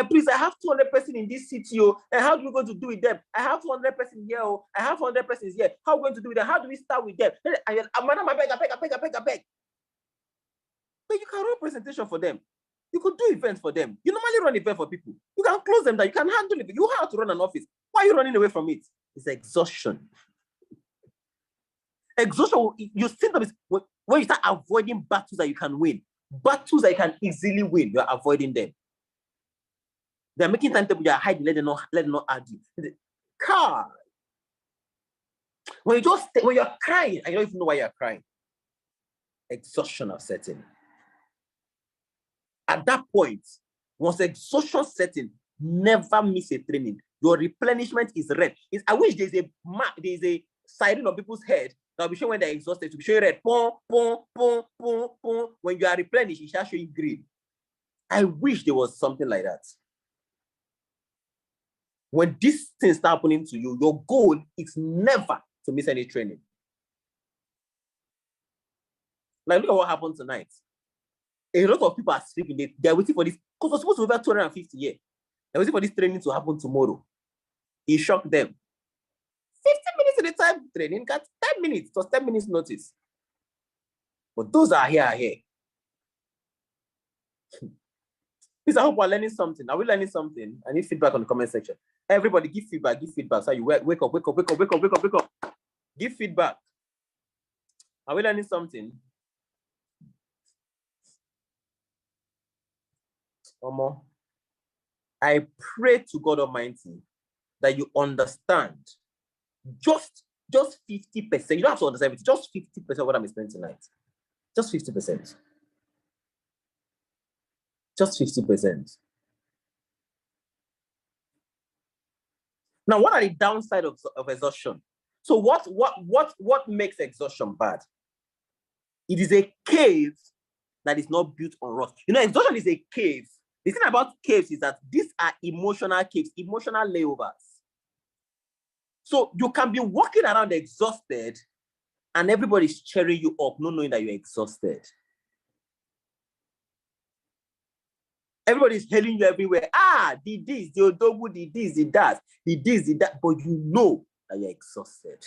Please, I have 200 persons in this city, and how do we going to do with them? I have 200 persons here, I have 100 persons here. How are we going to do with them? How do we start with them? Madam, I beg. But you can run presentation for them. You could do events for them. You normally run events for people. You can close them down. You can handle it. You have to run an office. Why are you running away from it? It's exhaustion. Exhaustion, you symptom is when you start avoiding battles that you can win, battles that you can easily win, you're avoiding them. They're making timetable, you're hiding, let them not argue. Car. When you're crying, I don't even know why you're crying. Exhaustion of setting. At that point, once exhaustion setting, never miss a training. Your replenishment is red. I wish there's a siren on people's head. Now, be sure when they're exhausted, to be sure red. Pon, pon, pon, pon, pon. When you are replenished, it shall show you green. I wish there was something like that. When these things start happening to you, your goal is never to miss any training. Like, look at what happened tonight. A lot of people are sleeping. They're waiting for this, because we're supposed to be about 250 here. They're waiting for this training to happen tomorrow. It shocked them. 15 minutes at the time training, got 10 minutes, it was 10 minutes notice. But those are here. Please, I hope we're learning something. Are we learning something? I need feedback on the comment section. Everybody give feedback. So you wake up. Give feedback. Are we learning something? Omo, I pray to God Almighty that you understand just 50%. You don't have to understand it, just 50% of what I'm explaining tonight. Just 50%. Just 50%. Now, what are the downside of exhaustion? So what makes exhaustion bad? It is a cave that is not built on rock. You know, exhaustion is a cave. The thing about caves is that these are emotional caves, emotional layovers. So you can be walking around exhausted and everybody's cheering you up, not knowing that you're exhausted. Everybody's hailing you everywhere. The this, the odogu, the this, the that, the this, the that, but you know that you're exhausted.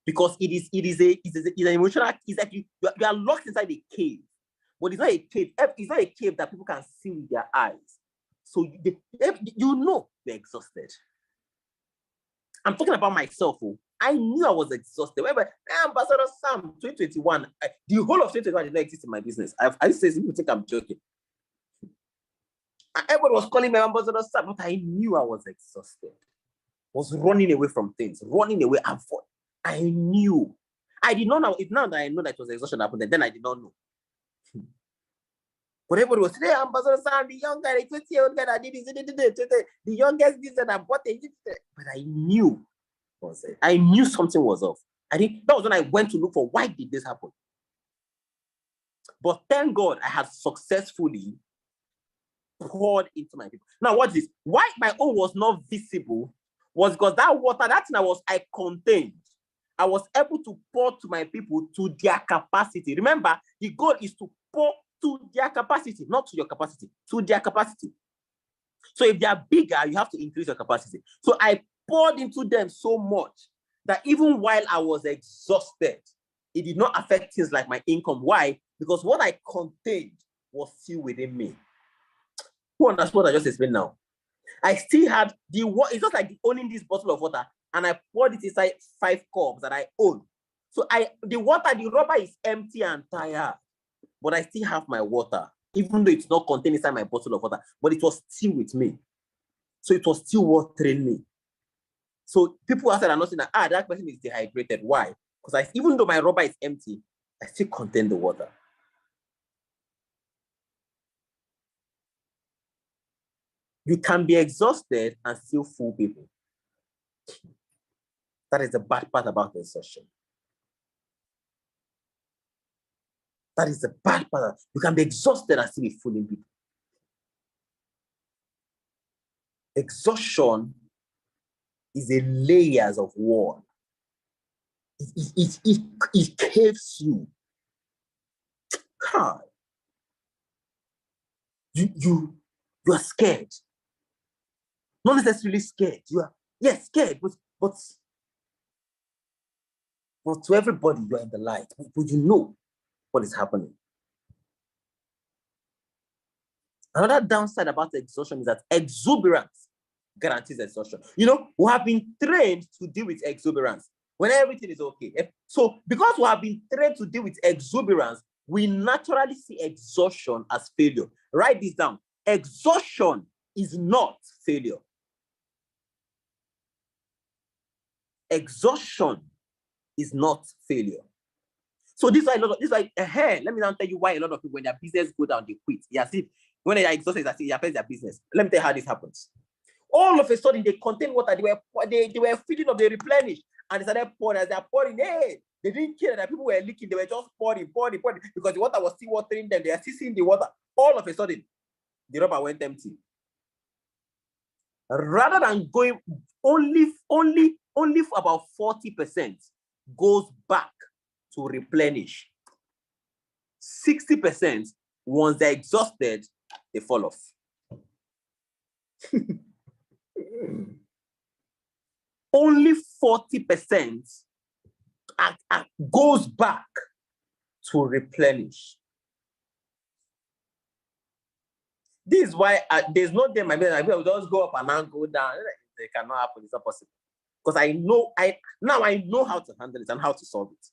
Because it's an emotional, it's like you are locked inside a cave. But it's not a cave. It's not a cave that people can see with their eyes. So you know you're exhausted. I'm talking about myself. I knew I was exhausted. Remember, Ambassador Sam, 2021, the whole of 2021 did not exist in my business. I say people think I'm joking. Everybody was calling me Ambassador Sam, but I knew I was exhausted. I was running away from things, running away and forth. I knew. I did not know. If now that I know that it was exhaustion happened, then I did not know. But everybody was saying, Ambassador Sam, the young guy, the 20-year-old guy that did this, the youngest this and I bought it. But I knew. I knew something was off. That was when I went to look for why did this happen. But thank God I had successfully poured into my people. Now, what is this? Why my own was not visible was because that water, that thing I contained. I was able to pour to my people to their capacity. Remember, the goal is to pour to their capacity, not to your capacity, to their capacity. So if they are bigger, you have to increase your capacity. So I poured into them so much that even while I was exhausted, it did not affect things like my income. Why? Because what I contained was still within me. Who understands what I just explained now? I still had the water. It's just like owning this bottle of water, and I poured it inside 5 cups that I own. So the rubber is empty and tired, but I still have my water, even though it's not contained inside my bottle of water, but it was still with me. So it was still watering me. So people outside are not saying that, that person is dehydrated. Why? Because even though my rubber is empty, I still contain the water. You can be exhausted and still fool people. That is the bad part about exhaustion. That is the bad part. You can be exhausted and still be fooling people. Exhaustion is a layers of wall. It caves you. God. You are scared. Not necessarily scared. You are, yes, scared, but to everybody, you are in the light. But you know what is happening. Another downside about exhaustion is that exuberance guarantees exhaustion. You know, we have been trained to deal with exuberance when everything is okay. So because we have been trained to deal with exuberance, we naturally see exhaustion as failure. Write this down. Exhaustion is not failure. Exhaustion is not failure. So this is why let me now tell you why a lot of people, when their business go down, they quit. Yeah, see, when they are exhausted, it affects their business. Let me tell you how this happens. All of a sudden, they contain water. They were filling up, they replenished, and they started pouring. As they are pouring, hey, they didn't care that people were leaking. They were just pouring, because the water was still watering them. They are still seeing the water. All of a sudden, the rubber went empty. Rather than going only for about 40% goes back to replenish. 60%, once they're exhausted, they fall off. Only 40% goes back to replenish. This is why there's no day my business. I will just go up and then go down. It cannot happen. It's not possible. Because I know how to handle it and how to solve it.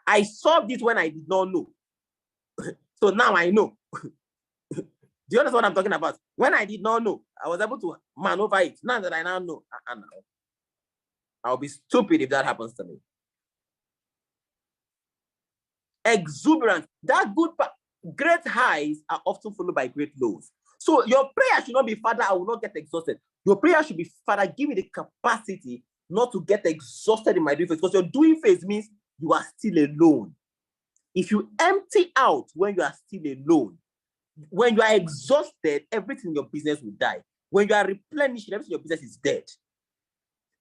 I solved it when I did not know. So now I know. Do you understand what I'm talking about? When I did not know, I was able to maneuver it. Now that I now know, I'll be stupid if that happens to me. Exuberance, that good part. Great highs are often followed by great lows. So your prayer should not be, Father, I will not get exhausted. Your prayer should be, Father, give me the capacity not to get exhausted in my doing phase. Because your doing phase means you are still alone. If you empty out when you are still alone, when you are exhausted, everything in your business will die. When you are replenishing, everything in your business is dead.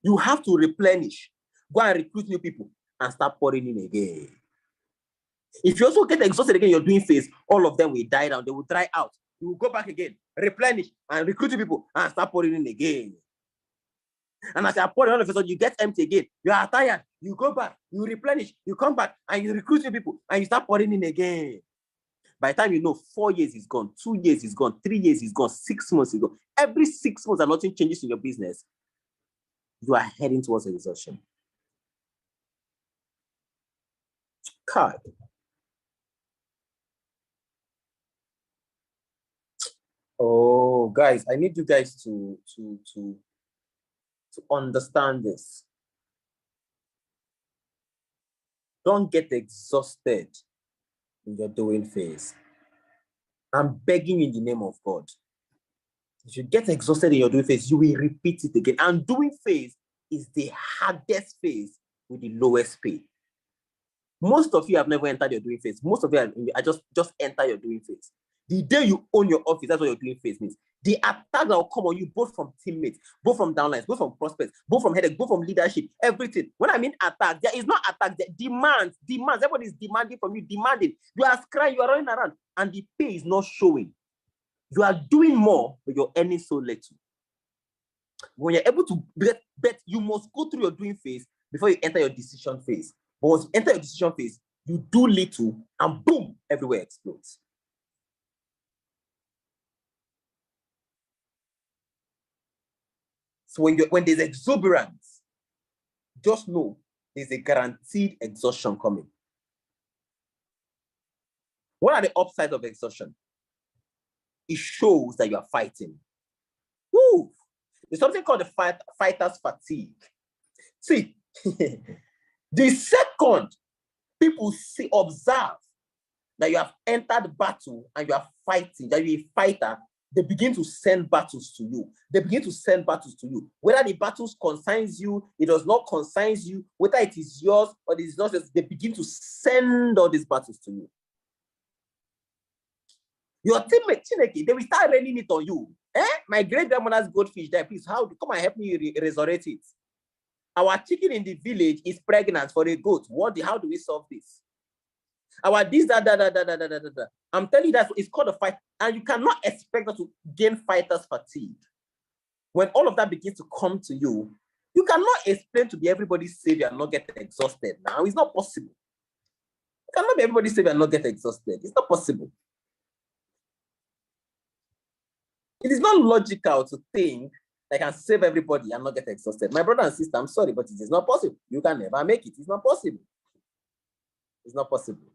You have to replenish. Go and recruit new people and start pouring in again. If you also get exhausted again, you're doing phase, all of them will die down. They will dry out. You will go back again, replenish, and recruit people and start pouring in again. And as you are pouring, all of a sudden, you get empty again. You are tired. You go back, you replenish, you come back, and you recruit people, and you start pouring in again. By the time you know, 4 years is gone, 2 years is gone, 3 years is gone, 6 months is gone. Every 6 months and nothing changes in your business, you are heading towards exhaustion. God. Oh, guys, I need you guys to understand this. Don't get exhausted in your doing phase. I'm begging you in the name of God. If you get exhausted in your doing phase, you will repeat it again. And doing phase is the hardest phase with the lowest pay. Most of you have never entered your doing phase. Most of you are just enter your doing phase. The day you own your office, that's what your doing phase means. The attack that will come on you, both from teammates, both from downlines, both from prospects, both from headache, both from leadership, everything. When I mean attack, there is not attack, there demands. Everybody is demanding from you, demanding. You are crying, you are running around, and the pay is not showing. You are doing more, but you're earning so little. When you're able to bet, you must go through your doing phase before you enter your decision phase. But once you enter your decision phase, you do little, and boom, everywhere explodes. So when there's exuberance, just know there's a guaranteed exhaustion coming. What are the upsides of exhaustion? It shows that you are fighting. Woo! There's something called the fighter's fatigue. See, the second people observe that you have entered battle and you are fighting, that you're a fighter, they begin to send battles to you. Whether the battles concerns you, it does not concern you, whether it is yours or it is not yours, they begin to send all these battles to you. Your teammate, Chineke, they will start raining it on you. My great grandmother's goldfish there, please, come and help me resurrect it. Our chicken in the village is pregnant for a goat. How do we solve this? Our this, that. I'm telling you that it's called a fight, and you cannot expect us to gain fighter's fatigue. When all of that begins to come to you, you cannot explain to be everybody's savior and not get exhausted. Now, it's not possible. You cannot be everybody's savior and not get exhausted. It's not possible. It is not logical to think I can save everybody and not get exhausted. My brother and sister, I'm sorry, but it is not possible. You can never make it. It's not possible. It's not possible.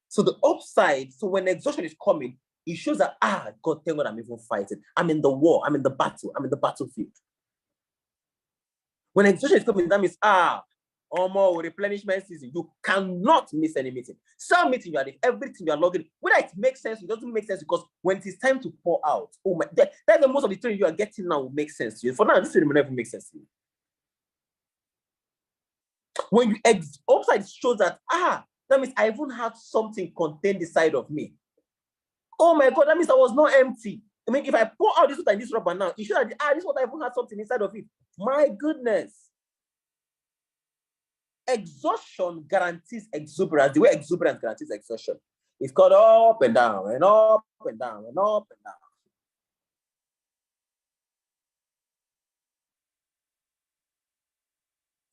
So the upside, so when exhaustion is coming, it shows that, God, thank God I'm even fighting. I'm in the war. I'm in the battle. I'm in the battlefield. When exhaustion is coming, that means, replenishment season. You cannot miss any meeting. Some meeting you are in, everything you are logging, whether it makes sense, it doesn't make sense, because when it is time to pour out, that's the most of the training you are getting now will make sense to you. For now, this will never make sense to you. When you upside shows that, that means I even had something contained inside of me. Oh my God, that means I was not empty. I mean, if I pour out this water in this rubber now, you should have, this water even had something inside of it. My goodness. Exhaustion guarantees exuberance. The way exuberance guarantees exhaustion. It's called up and down and up and down and up and down.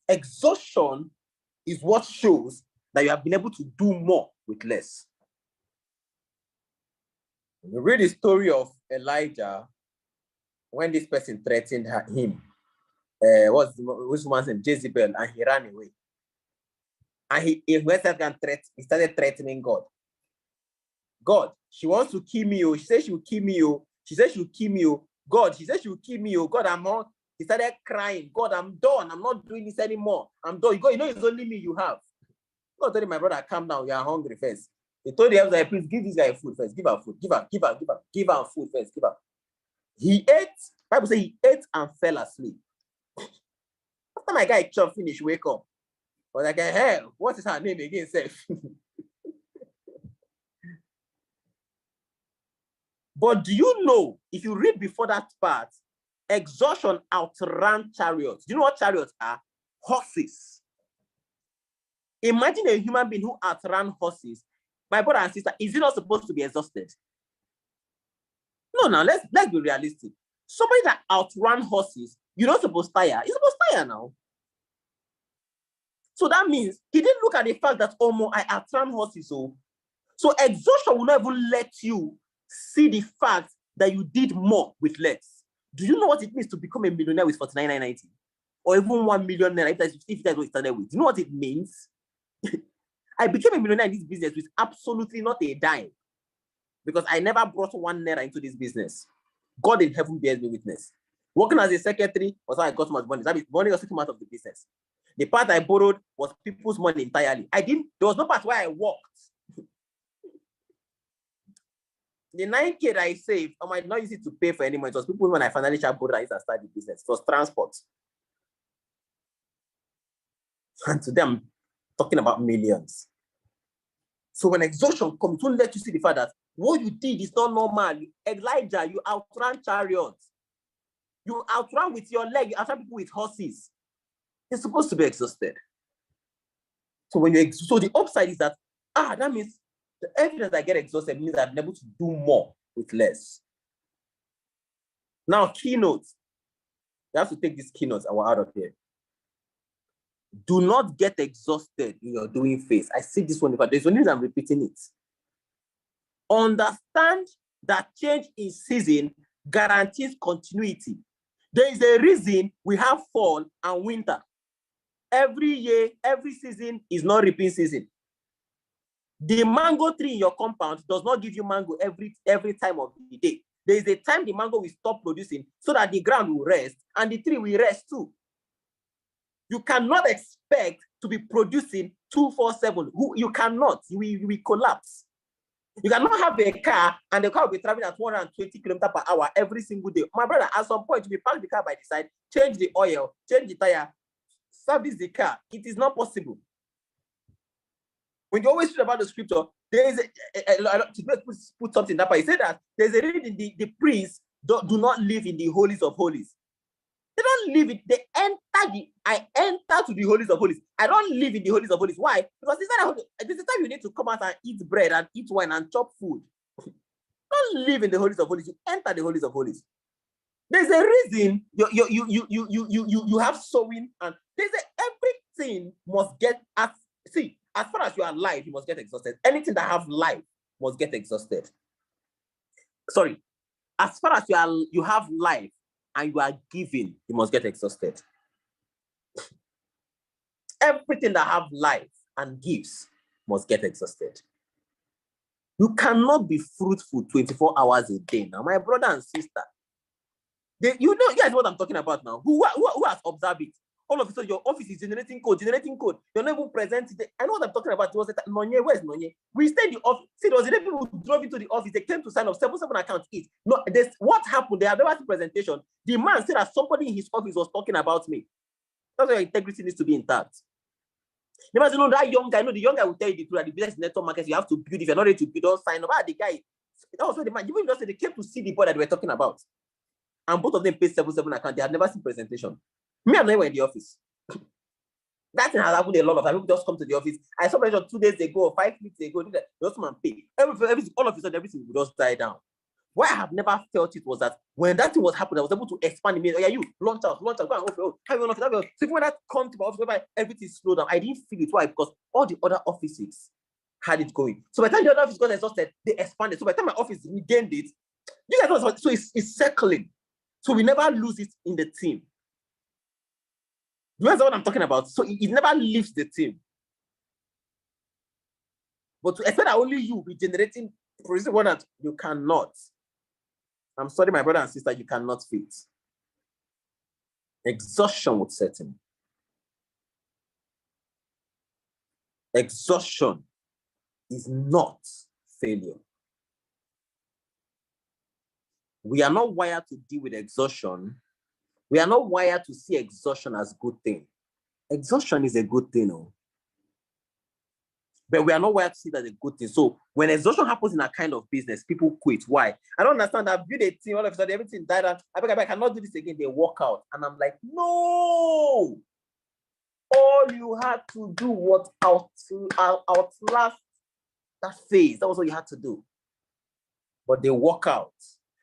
Exhaustion is what shows that you have been able to do more with less. When you read the story of Elijah, when this person threatened him, what's this woman's name? Jezebel, and he ran away. And he started threatening God. God, she wants to kill me. She says she will kill me. She says she will kill me. God, she says she will kill me. God, I'm on. He started crying. God, I'm done. I'm not doing this anymore. I'm done. You know it's only me you have. God told him, my brother, calm down. You are hungry first. He told the other, please give this guy food first. Give her food. Give her food first. Give her. He ate. Bible says he ate and fell asleep. After my guy chop finish, wake up. I was like, hell, what is her name again, Seth? But do you know, if you read before that part, exhaustion outran chariots. Do you know what chariots are? Horses. Imagine a human being who outran horses. My brother and sister, is he not supposed to be exhausted? No, now let's be realistic. Somebody that outran horses, you're not supposed to tire. You're supposed to tire now. So that means he didn't look at the fact that, I outran horses. So exhaustion will not even let you see the fact that you did more with less. Do you know what it means to become a millionaire with 49,990? Or even 1 million naira, if that's what you started with? Do you know what it means? I became a millionaire in this business with absolutely not a dime, because I never brought 1 naira into this business. God in heaven bears me witness. Working as a secretary was how I got so much money. That means money was taken out of the business. The part I borrowed was people's money entirely. There was no part where I worked. The 9K that I saved, I might not use it to pay for anymore. It was people when I finally borrowed and started the business. It was transport. And today I'm talking about millions. So when exhaustion comes, it won't let you see the fact that what you did is not normal. Elijah, you outran chariots. You outran with your leg. You outran people with horses. You're supposed to be exhausted. So when you so the upside is that, that means the evidence I get exhausted means I'm able to do more with less. Now, keynotes. You have to take these keynotes and we're out of here. Do not get exhausted in your doing phase. I see this one, but there's one reason I'm repeating it. Understand that change in season guarantees continuity. There is a reason we have fall and winter. Every year, every season is not reaping season. The mango tree in your compound does not give you mango every time of the day. There is a time the mango will stop producing so that the ground will rest and the tree will rest too. You cannot expect to be producing 247. You cannot. You will collapse. You cannot have a car and the car will be traveling at 120 kilometers per hour every single day. My brother, at some point, you will park the car by the side, change the oil, change the tire, service the car. It is not possible. When you always read about the scripture, there is to put something that I say that there's a reason the priests do not live in the holies of holies. They don't live it. They I enter to the holies of holies. I don't live in the holies of holies. Why? Because this is the time you need to come out and eat bread and eat wine and chop food. Don't live in the holies of holies. You enter the holies of holies. There's a reason you have sowing, and everything must get as far as you are alive, you must get exhausted. Anything that have life must get exhausted. Sorry, as far as you have life and you are giving, you must get exhausted. Everything that have life and gives must get exhausted. You cannot be fruitful 24 hours a day. Now, my brother and sister, you guys know what I'm talking about now. Who has observed it? All of a sudden, your office is generating code. You're not even present. I know what I'm talking about. It was Nweke. Where's Nweke? We stayed in the office. See, there was a people who drove into the office. They came to sign up 7 accounts each. No, what happened? They have never seen presentation. The man said that somebody in his office was talking about me. That's why your integrity needs to be intact. You must know that young guy. No, the young guy will tell you the truth that the business network markets you have to build. If you're not ready to build, don't sign up. The guy, that was what the man. Even just they came to see the boy that we were talking about, and both of them paid 7 account. They had never seen presentation. Me and them were in the office. That thing has happened a lot of times. People just come to the office. I saw pressure 2 days ago or 5 weeks ago. They just come and pay. All of a sudden, everything will just die down. Why I have never felt it was that when that thing was happening, I was able to expand the meeting. Oh, yeah, you launch out, go and open. Oh, have you office? So when that comes to my office, everything slowed down. I didn't feel it. Why? Because all the other offices had it going. So by the time the other office got exhausted, they expanded. So by the time my office regained it, you guys know, so it's circling. So we never lose it in the team. You know what I'm talking about? So it never leaves the team. But to expect that only you will be generating, producing one that you cannot. I'm sorry, my brother and sister, you cannot fit. Exhaustion would set in. Exhaustion is not failure. We are not wired to deal with exhaustion. We are not wired to see exhaustion as a good thing. Exhaustion is a good thing, no? But we are not wired to see that as a good thing. So when exhaustion happens in a kind of business, people quit. Why? I don't understand. I've built a team, all of a sudden everything died out. I cannot do this again. They walk out. And I'm like, no! All you had to do was outlast that phase. That was all you had to do. But they walk out.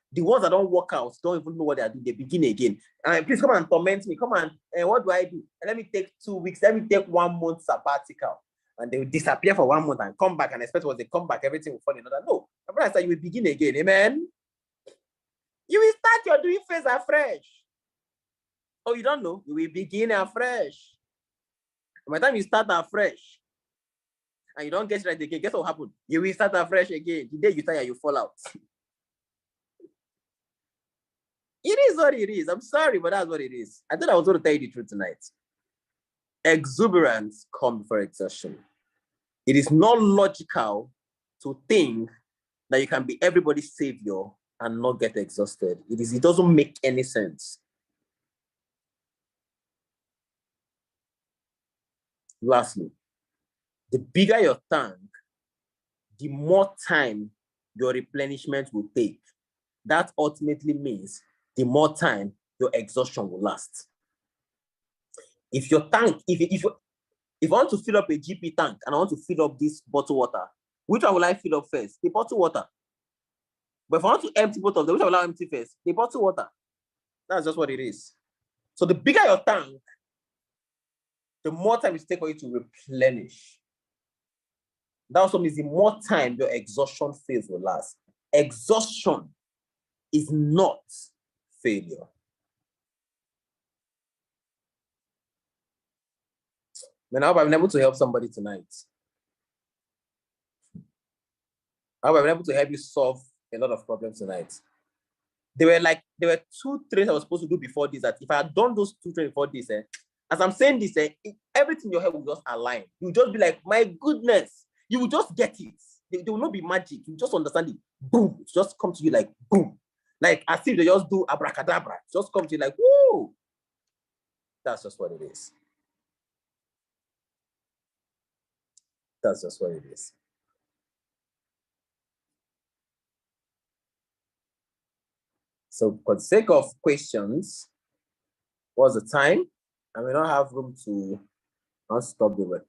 The ones that don't work out don't even know what they are doing. They begin again. Please come and torment me. Come on. What do I do? And let me take 2 weeks. Let me take 1 month sabbatical. And they will disappear for 1 month and come back and expect once they come back, everything will fall in order. No. My brother said you will begin again. Amen. You will start your doing phase afresh. Oh, you don't know? You will begin afresh. And by the time you start afresh and you don't get it right again, guess what will happen? You will start afresh again. The day you tire, you fall out. It is what it is. I'm sorry, but that's what it is. I thought I was going to tell you the truth tonight. Exuberance comes before exhaustion. It is not logical to think that you can be everybody's savior and not get exhausted. It doesn't make any sense. Lastly, the bigger your tank, the more time your replenishment will take. That ultimately means the more time your exhaustion will last. If your tank, if I want to fill up a GP tank and I want to fill up this bottled water, which one will I fill up first? The bottled water. But if I want to empty both of them, which one will I empty first? The bottled water. That's just what it is. So the bigger your tank, the more time it takes for you to replenish. That also means the more time your exhaustion phase will last. Exhaustion is not failure. Man, I hope I've been able to help somebody tonight. I hope I've been able to help you solve a lot of problems tonight. There were 2 trainings I was supposed to do before this. That if I had done those 2 trainings before this, as I'm saying this, everything in your head will just align. You'll just be like, my goodness. You will just get it. There will not be magic. You just understand it. Boom. It just come to you like boom. Like as if they just do abracadabra. It just come to you like, whoa. That's just what it is. That's just what it is. So for the sake of questions, what's the time? And we don't have room to stop the record.